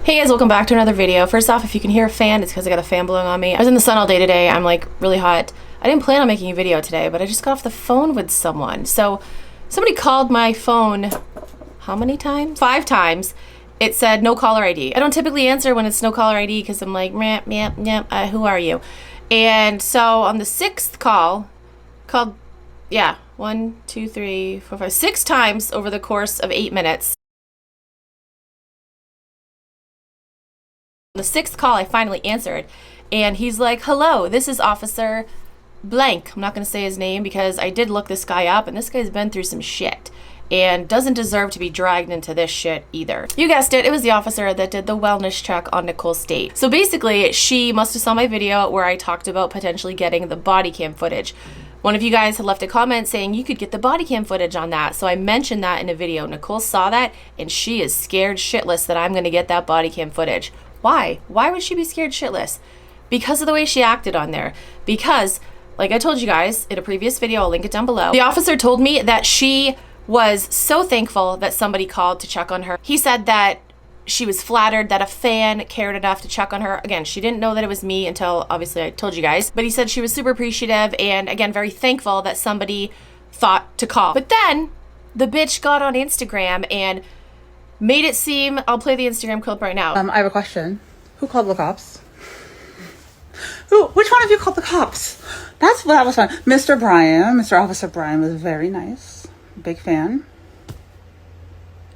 Hey guys, welcome back to another video. First off, if you can hear a fan, it's because I got a fan blowing on me. I was in the sun all day today. I'm like really hot. I didn't plan on making a video today, but I just got off the phone with someone. So somebody called my phone, how many times? 5 times. It said no caller ID. I don't typically answer when it's no caller ID because I'm like, who are you? And so on the 6th call, called, 1, 2, 3, 4, 5, 6 times over the course of 8 minutes. The 6th call, I finally answered, and he's like, hello, this is Officer blank. I'm not going to say his name because I did look this guy up, and this guy's been through some shit and doesn't deserve to be dragged into this shit either. You guessed it, it was the officer that did the wellness check on Nicole State. So basically, she must have saw my video where I talked about potentially getting the body cam footage. One of you guys had left a comment saying you could get the body cam footage on that, so I mentioned that in a video. Nicole saw that, and she is scared shitless that I'm going to get that body cam footage. Why? Why would she be scared shitless? Because of the way she acted on there. Because, like I told you guys in a previous video, I'll link it down below, the officer told me that she was so thankful that somebody called to check on her. He said that she was flattered that a fan cared enough to check on her. Again, she didn't know that it was me until obviously I told you guys. But he said she was super appreciative and, again, very thankful that somebody thought to call. But then the bitch got on Instagram and made it seem, I'll play the Instagram clip right now. I have a question. Who called the cops? Which one of you called the cops? That was fun. Mr. Officer Brian was very nice. Big fan.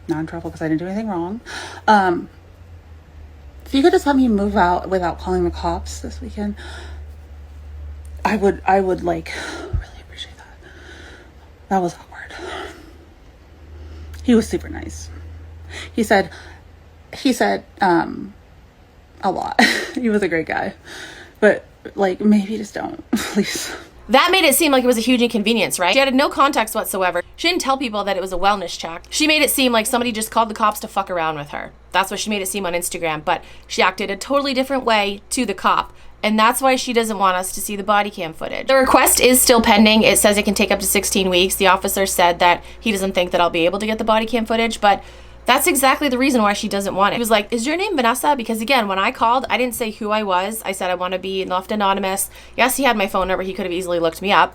Not in trouble because I didn't do anything wrong. If you could just let me move out without calling the cops this weekend, I would like really appreciate that. That was awkward. He was super nice. He said a lot. He was a great guy, but like maybe just don't, please. That made it seem like it was a huge inconvenience, right? She had no context whatsoever. She didn't tell people that it was a wellness check. She made it seem like somebody just called the cops to fuck around with her. That's what she made it seem on Instagram, but she acted a totally different way to the cop. And that's why she doesn't want us to see the body cam footage. The request is still pending. It says it can take up to 16 weeks. The officer said that he doesn't think that I'll be able to get the body cam footage, but that's exactly the reason why she doesn't want it. He was like, is your name Vanessa? Because again, when I called, I didn't say who I was. I said I want to be left anonymous. Yes, he had my phone number. He could have easily looked me up.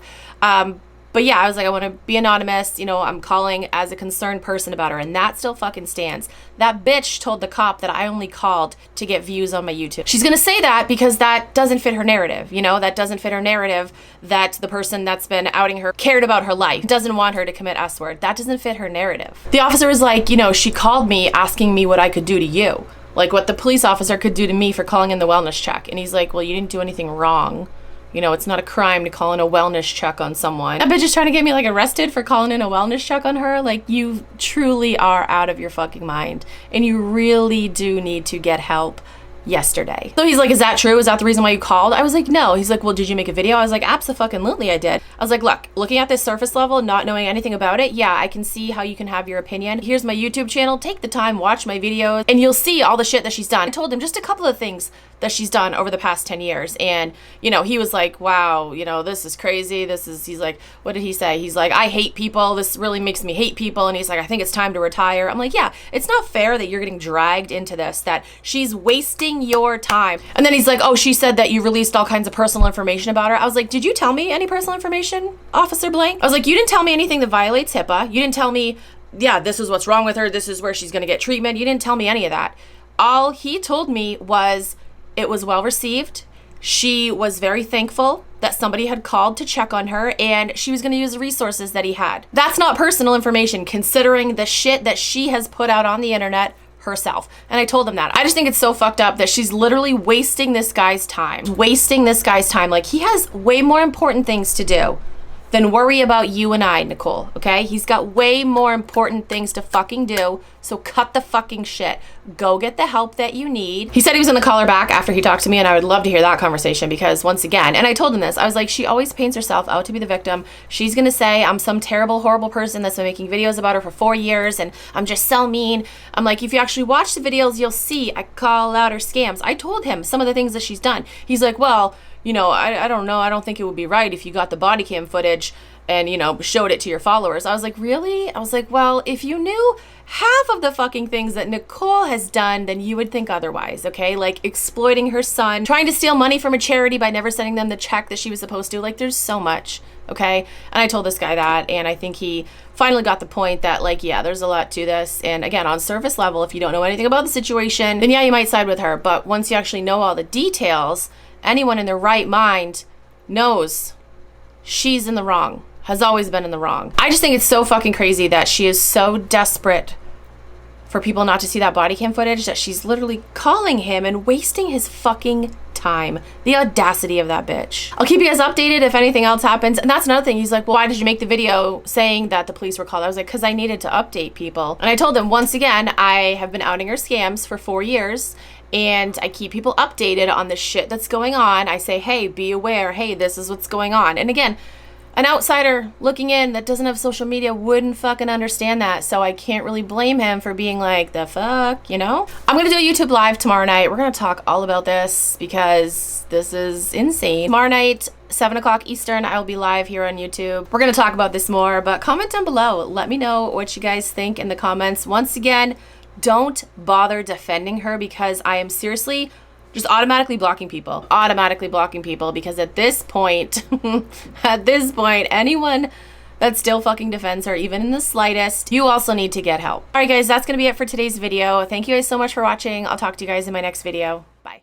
But yeah, I was like, I want to be anonymous. You know, I'm calling as a concerned person about her. And that still fucking stands. That bitch told the cop that I only called to get views on my YouTube. She's going to say that because that doesn't fit her narrative. You know, that doesn't fit her narrative that the person that's been outing her cared about her life, doesn't want her to commit S word. That doesn't fit her narrative. The officer was like, you know, she called me asking me what I could do to you. Like what the police officer could do to me for calling in the wellness check. And he's like, well, you didn't do anything wrong. You know, it's not a crime to call in a wellness check on someone. That bitch is trying to get me like arrested for calling in a wellness check on her. Like, you truly are out of your fucking mind. And you really do need to get help yesterday. So he's like, is that true? Is that the reason why you called? I was like, no. He's like, well, did you make a video? I was like, abso-fucking-lutely I did. I was like, look, looking at this surface level, not knowing anything about it, yeah, I can see how you can have your opinion. Here's my YouTube channel. Take the time, watch my videos, and you'll see all the shit that she's done. I told him just a couple of things that she's done over the past 10 years. And, you know, he was like, wow, you know, this is crazy. He's like, what did he say? He's like, I hate people. This really makes me hate people. And he's like, I think it's time to retire. I'm like, yeah, it's not fair that you're getting dragged into this, that she's wasting your time. And then he's like, oh, she said that you released all kinds of personal information about her. I was like, did you tell me any personal information, Officer Blank? I was like, you didn't tell me anything that violates HIPAA. You didn't tell me, yeah, this is what's wrong with her. This is where she's going to get treatment. You didn't tell me any of that. All he told me was, it was well received. She was very thankful that somebody had called to check on her and she was going to use the resources that he had. That's not personal information considering the shit that she has put out on the internet herself. And I told him that. I just think it's so fucked up that she's literally wasting this guy's time. Wasting this guy's time. Like, he has way more important things to do than worry about you and I, Nicole, okay? He's got way more important things to fucking do, so cut the fucking shit. Go get the help that you need. He said he was gonna call her back after he talked to me, and I would love to hear that conversation because, once again, and I told him this, I was like, she always paints herself out to be the victim. She's gonna say, I'm some terrible, horrible person that's been making videos about her for 4 years, and I'm just so mean. I'm like, if you actually watch the videos, you'll see I call out her scams. I told him some of the things that she's done. He's like, well, you know, I don't know. I don't think it would be right if you got the body cam footage and, you know, showed it to your followers. I was like, really? I was like, well, if you knew half of the fucking things that Nicole has done, then you would think otherwise, okay? Like exploiting her son, trying to steal money from a charity by never sending them the check that she was supposed to. Like, there's so much, okay? And I told this guy that, and I think he finally got the point that, like, yeah, there's a lot to this. And again, on surface level, if you don't know anything about the situation, then yeah, you might side with her. But once you actually know all the details, anyone in their right mind knows she's in the wrong, has always been in the wrong. I just think it's so fucking crazy that she is so desperate for people not to see that body cam footage that she's literally calling him and wasting his fucking time. The audacity of that bitch. I'll keep you guys updated if anything else happens. And that's another thing. He's like, well, why did you make the video saying that the police were called? I was like, because I needed to update people. And I told him, once again, I have been outing her scams for 4 years. And I keep people updated on the shit that's going on. I say, hey, be aware. Hey, this is what's going on. And again, an outsider looking in that doesn't have social media wouldn't fucking understand that. So I can't really blame him for being like, the fuck, you know? I'm gonna do a YouTube live tomorrow night. We're gonna talk all about this because this is insane. Tomorrow night, 7 o'clock Eastern, I will be live here on YouTube. We're gonna talk about this more, but comment down below. Let me know what you guys think in the comments. Once again, don't bother defending her because I am seriously just automatically blocking people. Because at this point, anyone that still fucking defends her, even in the slightest, you also need to get help. All right, guys, that's gonna be it for today's video. Thank you guys so much for watching. I'll talk to you guys in my next video. Bye.